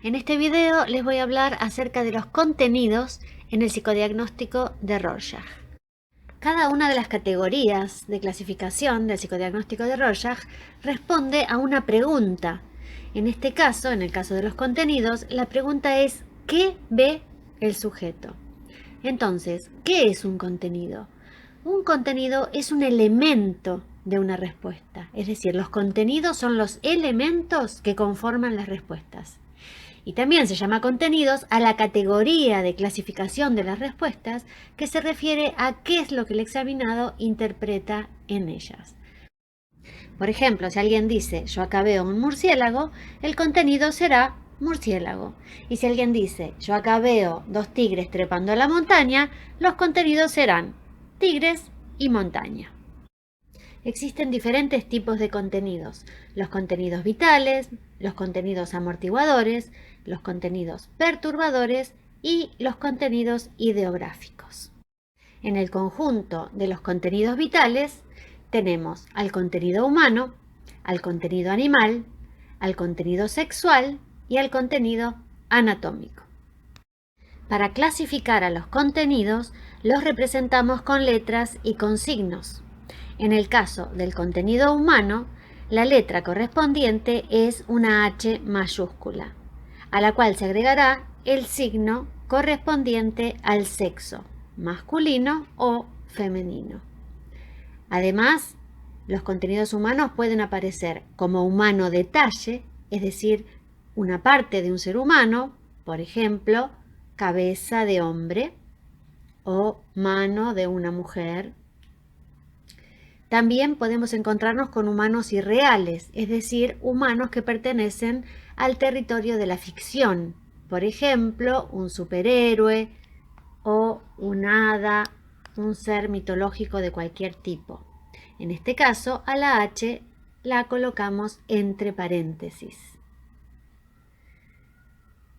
En este video les voy a hablar acerca de los contenidos en el psicodiagnóstico de Rorschach. Cada una de las categorías de clasificación del psicodiagnóstico de Rorschach responde a una pregunta. En este caso, en el caso de los contenidos, la pregunta es ¿qué ve el sujeto? Entonces, ¿qué es un contenido? Un contenido es un elemento de una respuesta, es decir, los contenidos son los elementos que conforman las respuestas. Y también se llama contenidos a la categoría de clasificación de las respuestas que se refiere a qué es lo que el examinado interpreta en ellas. Por ejemplo, si alguien dice yo acá veo un murciélago, el contenido será murciélago. Y si alguien dice yo acá veo dos tigres trepando a la montaña, los contenidos serán tigres y montaña. Existen diferentes tipos de contenidos: los contenidos vitales, los contenidos amortiguadores, los contenidos perturbadores y los contenidos ideográficos. En el conjunto de los contenidos vitales tenemos al contenido humano, al contenido animal, al contenido sexual y al contenido anatómico. Para clasificar a los contenidos, los representamos con letras y con signos. En el caso del contenido humano, la letra correspondiente es una H mayúscula, a la cual se agregará el signo correspondiente al sexo, masculino o femenino. Además, los contenidos humanos pueden aparecer como humano detalle, es decir, una parte de un ser humano, por ejemplo, cabeza de hombre o mano de una mujer. También podemos encontrarnos con humanos irreales, es decir, humanos que pertenecen al territorio de la ficción. Por ejemplo, un superhéroe o un hada, un ser mitológico de cualquier tipo. En este caso, a la H la colocamos entre paréntesis.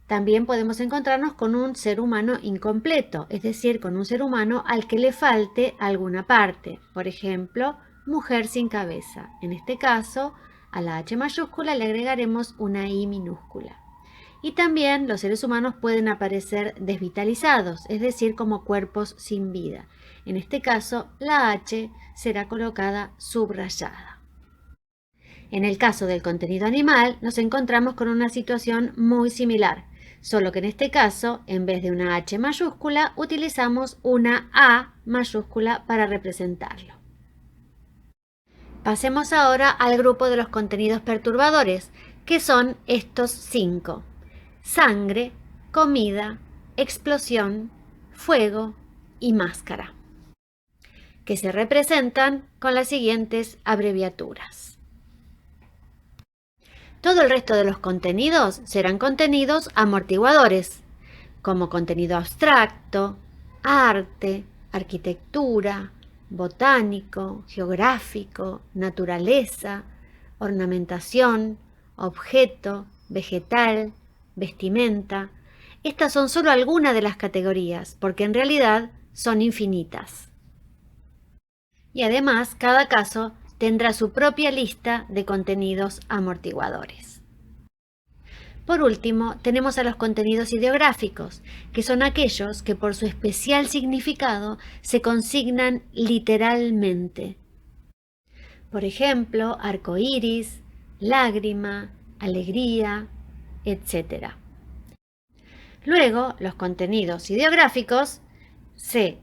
También podemos encontrarnos con un ser humano incompleto, es decir, con un ser humano al que le falte alguna parte. Por ejemplo, mujer sin cabeza. En este caso, a la H mayúscula le agregaremos una I minúscula. Y también los seres humanos pueden aparecer desvitalizados, es decir, como cuerpos sin vida. En este caso, la H será colocada subrayada. En el caso del contenido animal, nos encontramos con una situación muy similar, solo que en este caso, en vez de una H mayúscula, utilizamos una A mayúscula para representarlo. Pasemos ahora al grupo de los contenidos perturbadores, que son estos 5: sangre, comida, explosión, fuego y máscara, que se representan con las siguientes abreviaturas. Todo el resto de los contenidos serán contenidos amortiguadores, como contenido abstracto, arte, arquitectura, botánico, geográfico, naturaleza, ornamentación, objeto, vegetal, vestimenta. Estas son solo algunas de las categorías, porque en realidad son infinitas. Y además, cada caso tendrá su propia lista de contenidos amortiguadores. Por último, tenemos a los contenidos ideográficos, que son aquellos que por su especial significado se consignan literalmente. Por ejemplo, arcoíris, lágrima, alegría, etc. Luego, los contenidos ideográficos se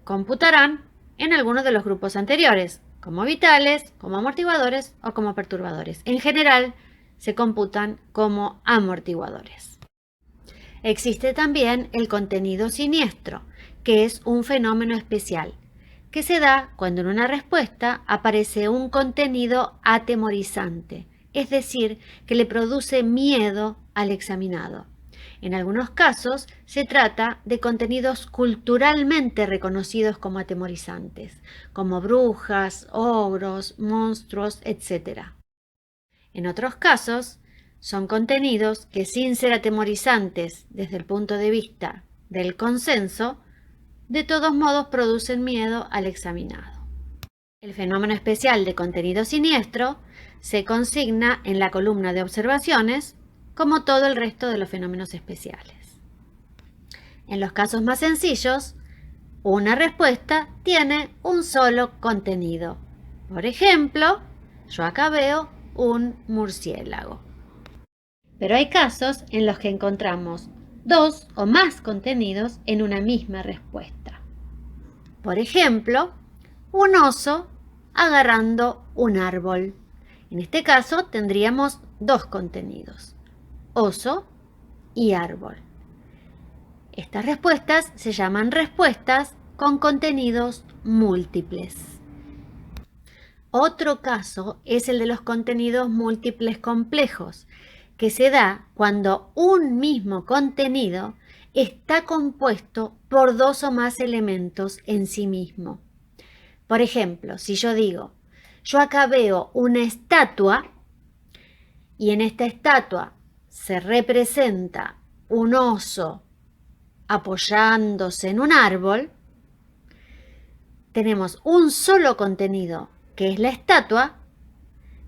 computarán en algunos de los grupos anteriores, como vitales, como amortiguadores o como perturbadores. En general, se computan como amortiguadores. Existe también el contenido siniestro, que es un fenómeno especial, que se da cuando en una respuesta aparece un contenido atemorizante, es decir, que le produce miedo al examinado. En algunos casos se trata de contenidos culturalmente reconocidos como atemorizantes, como brujas, ogros, monstruos, etc. En otros casos son contenidos que, sin ser atemorizantes desde el punto de vista del consenso, de todos modos producen miedo al examinado. El fenómeno especial de contenido siniestro se consigna en la columna de observaciones como todo el resto de los fenómenos especiales. En los casos más sencillos, una respuesta tiene un solo contenido. Por ejemplo, yo acá veo un murciélago. Pero hay casos en los que encontramos dos o más contenidos en una misma respuesta. Por ejemplo, un oso agarrando un árbol. En este caso tendríamos dos contenidos, oso y árbol. Estas respuestas se llaman respuestas con contenidos múltiples. Otro caso es el de los contenidos múltiples complejos, que se da cuando un mismo contenido está compuesto por dos o más elementos en sí mismo. Por ejemplo, si yo digo, yo acá veo una estatua y en esta estatua se representa un oso apoyándose en un árbol, tenemos un solo contenido, que es la estatua,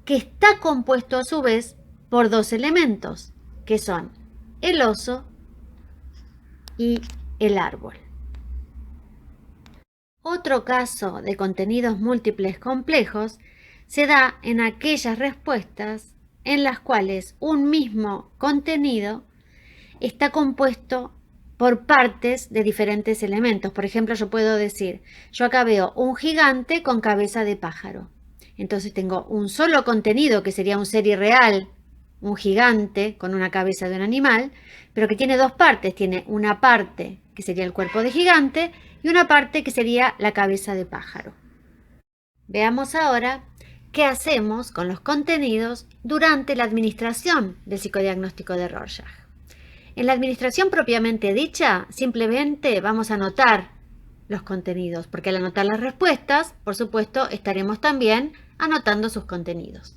que está compuesto a su vez por dos elementos, que son el oso y el árbol. Otro caso de contenidos múltiples complejos se da en aquellas respuestas en las cuales un mismo contenido está compuesto por partes de diferentes elementos. Por ejemplo, yo puedo decir, yo acá veo un gigante con cabeza de pájaro. Entonces tengo un solo contenido que sería un ser irreal, un gigante con una cabeza de un animal, pero que tiene dos partes. Tiene una parte que sería el cuerpo de gigante y una parte que sería la cabeza de pájaro. Veamos ahora qué hacemos con los contenidos durante la administración del psicodiagnóstico de Rorschach. En la administración propiamente dicha, simplemente vamos a anotar los contenidos, porque al anotar las respuestas, por supuesto, estaremos también anotando sus contenidos.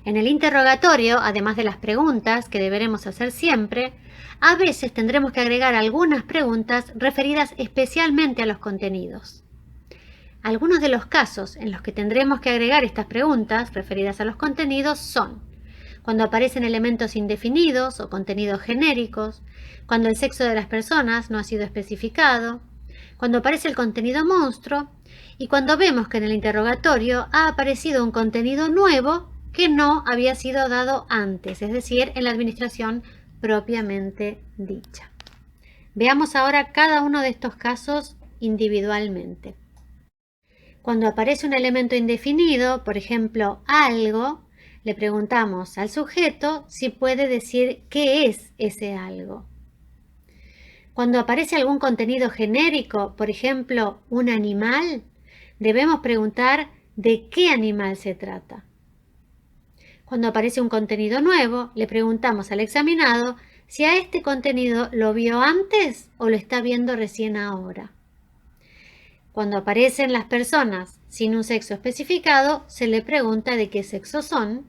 En el interrogatorio, además de las preguntas que deberemos hacer siempre, a veces tendremos que agregar algunas preguntas referidas especialmente a los contenidos. Algunos de los casos en los que tendremos que agregar estas preguntas referidas a los contenidos son cuando aparecen elementos indefinidos o contenidos genéricos, cuando el sexo de las personas no ha sido especificado, cuando aparece el contenido monstruo y cuando vemos que en el interrogatorio ha aparecido un contenido nuevo que no había sido dado antes, es decir, en la administración propiamente dicha. Veamos ahora cada uno de estos casos individualmente. Cuando aparece un elemento indefinido, por ejemplo, algo, le preguntamos al sujeto si puede decir qué es ese algo. Cuando aparece algún contenido genérico, por ejemplo, un animal, debemos preguntar de qué animal se trata. Cuando aparece un contenido nuevo, le preguntamos al examinado si a este contenido lo vio antes o lo está viendo recién ahora. Cuando aparecen las personas sin un sexo especificado, se le pregunta de qué sexo son.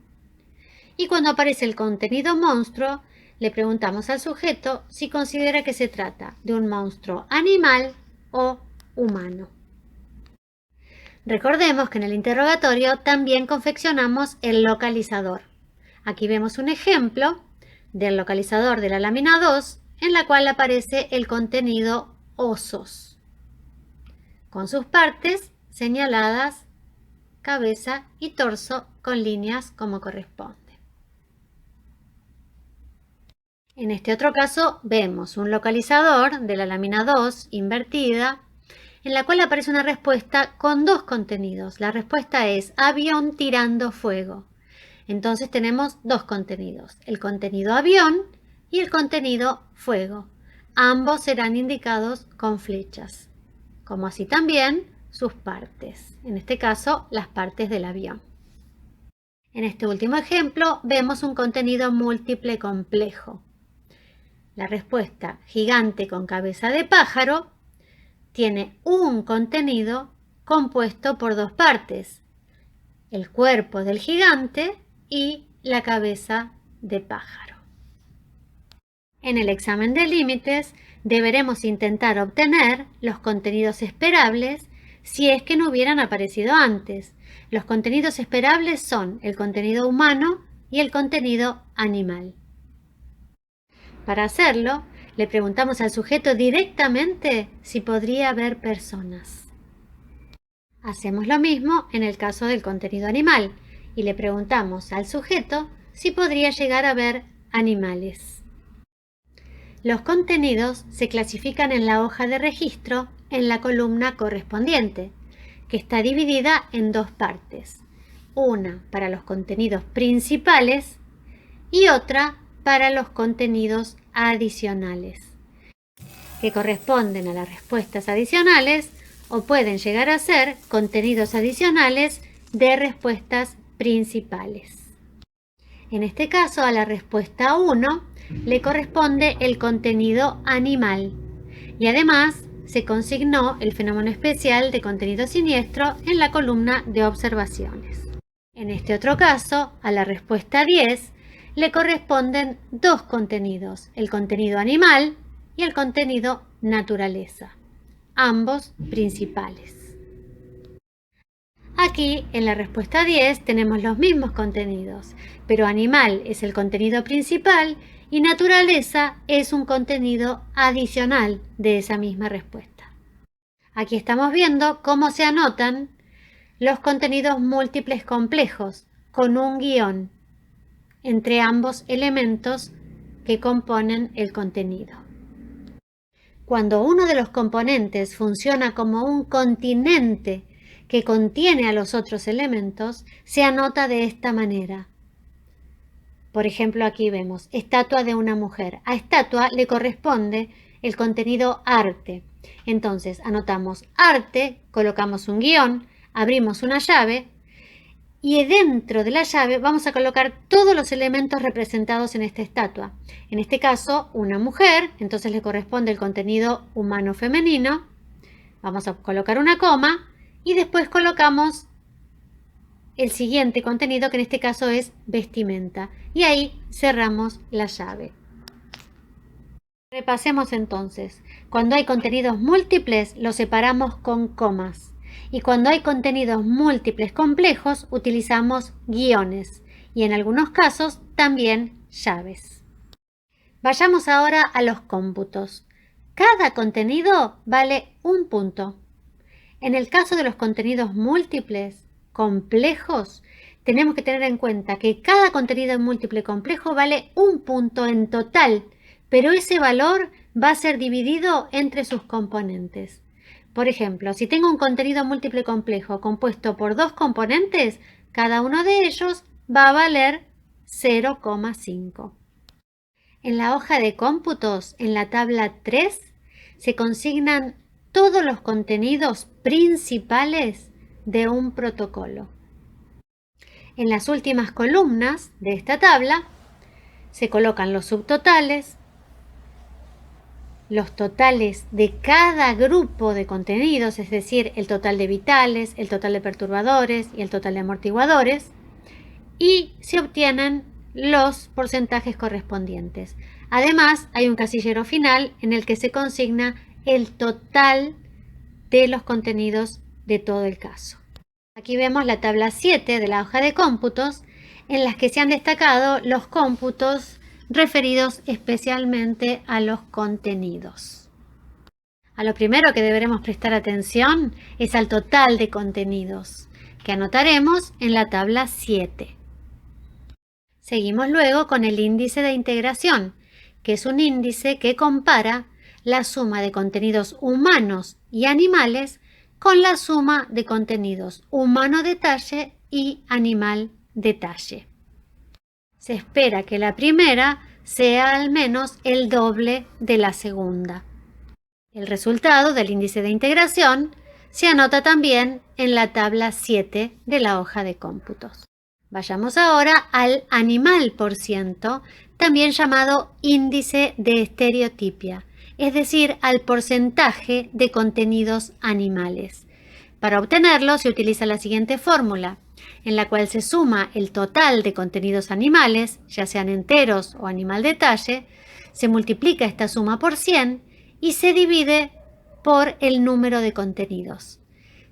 Y cuando aparece el contenido monstruo, le preguntamos al sujeto si considera que se trata de un monstruo animal o humano. Recordemos que en el interrogatorio también confeccionamos el localizador. Aquí vemos un ejemplo del localizador de la lámina 2, en la cual aparece el contenido osos, con sus partes señaladas, cabeza y torso con líneas como corresponde. En este otro caso vemos un localizador de la lámina 2 invertida, en la cual aparece una respuesta con dos contenidos. La respuesta es avión tirando fuego. Entonces tenemos dos contenidos, el contenido avión y el contenido fuego. Ambos serán indicados con flechas, como así también sus partes, en este caso las partes del avión. En este último ejemplo vemos un contenido múltiple complejo. La respuesta gigante con cabeza de pájaro tiene un contenido compuesto por dos partes, el cuerpo del gigante y la cabeza de pájaro. En el examen de límites deberemos intentar obtener los contenidos esperables si es que no hubieran aparecido antes. Los contenidos esperables son el contenido humano y el contenido animal. Para hacerlo, le preguntamos al sujeto directamente si podría ver personas. Hacemos lo mismo en el caso del contenido animal y le preguntamos al sujeto si podría llegar a ver animales. Los contenidos se clasifican en la hoja de registro en la columna correspondiente, que está dividida en dos partes, una para los contenidos principales y otra para los contenidos adicionales, que corresponden a las respuestas adicionales o pueden llegar a ser contenidos adicionales de respuestas principales. En este caso, a la respuesta 1 le corresponde el contenido animal y además se consignó el fenómeno especial de contenido siniestro en la columna de observaciones. En este otro caso, a la respuesta 10 le corresponden dos contenidos, el contenido animal y el contenido naturaleza, ambos principales. Aquí, en la respuesta 10, tenemos los mismos contenidos, pero animal es el contenido principal y naturaleza es un contenido adicional de esa misma respuesta. Aquí estamos viendo cómo se anotan los contenidos múltiples complejos con un guión entre ambos elementos que componen el contenido. Cuando uno de los componentes funciona como un continente que contiene a los otros elementos, se anota de esta manera. Por ejemplo, aquí vemos estatua de una mujer. A estatua le corresponde el contenido arte. Entonces, anotamos arte, colocamos un guión, abrimos una llave y dentro de la llave vamos a colocar todos los elementos representados en esta estatua. En este caso, una mujer, entonces le corresponde el contenido humano-femenino. Vamos a colocar una coma y después colocamos el siguiente contenido, que en este caso es vestimenta. Y ahí cerramos la llave. Repasemos entonces. Cuando hay contenidos múltiples, los separamos con comas. Y cuando hay contenidos múltiples complejos, utilizamos guiones. Y en algunos casos, también llaves. Vayamos ahora a los cómputos. Cada contenido vale un punto. En el caso de los contenidos múltiples complejos, tenemos que tener en cuenta que cada contenido múltiple complejo vale un punto en total, pero ese valor va a ser dividido entre sus componentes. Por ejemplo, si tengo un contenido múltiple complejo compuesto por dos componentes, cada uno de ellos va a valer 0,5. En la hoja de cómputos, en la tabla 3, se consignan todos los contenidos principales de un protocolo. En las últimas columnas de esta tabla se colocan los subtotales, los totales de cada grupo de contenidos, es decir, el total de vitales, el total de perturbadores y el total de amortiguadores, y se obtienen los porcentajes correspondientes. Además, hay un casillero final en el que se consigna el total de los contenidos de todo el caso. Aquí vemos la tabla 7 de la hoja de cómputos, en las que se han destacado los cómputos referidos especialmente a los contenidos. A lo primero que deberemos prestar atención es al total de contenidos, que anotaremos en la tabla 7. Seguimos luego con el índice de integración, que es un índice que compara la suma de contenidos humanos y animales con la suma de contenidos humano-detalle y animal-detalle. Se espera que la primera sea al menos el doble de la segunda. El resultado del índice de integración se anota también en la tabla 7 de la hoja de cómputos. Vayamos ahora al animal por ciento, también llamado índice de estereotipia, es decir, al porcentaje de contenidos animales. Para obtenerlo se utiliza la siguiente fórmula, en la cual se suma el total de contenidos animales, ya sean enteros o animal detalle, se multiplica esta suma por 100 y se divide por el número de contenidos.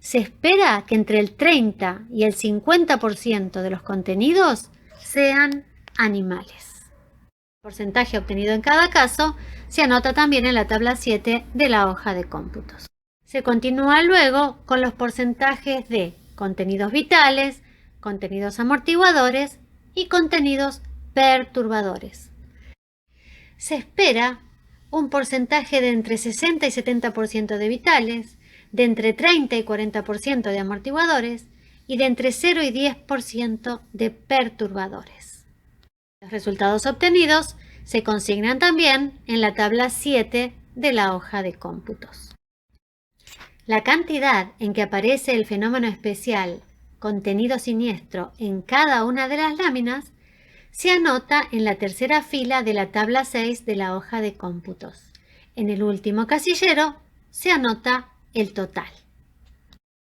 Se espera que entre el 30 y el 50% de los contenidos sean animales. El porcentaje obtenido en cada caso se anota también en la tabla 7 de la hoja de cómputos. Se continúa luego con los porcentajes de contenidos vitales, contenidos amortiguadores y contenidos perturbadores. Se espera un porcentaje de entre 60 y 70% de vitales, de entre 30 y 40% de amortiguadores y de entre 0 y 10% de perturbadores. Los resultados obtenidos se consignan también en la tabla 7 de la hoja de cómputos. La cantidad en que aparece el fenómeno especial contenido siniestro en cada una de las láminas se anota en la tercera fila de la tabla 6 de la hoja de cómputos. En el último casillero se anota el total.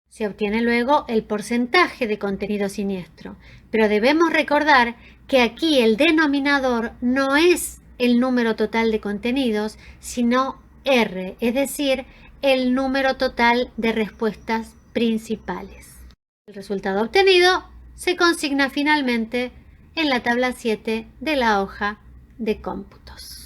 Se obtiene luego el porcentaje de contenido siniestro, pero debemos recordar que aquí el denominador no es el número total de contenidos, sino R, es decir, el número total de respuestas principales. El resultado obtenido se consigna finalmente en la tabla 7 de la hoja de cómputos.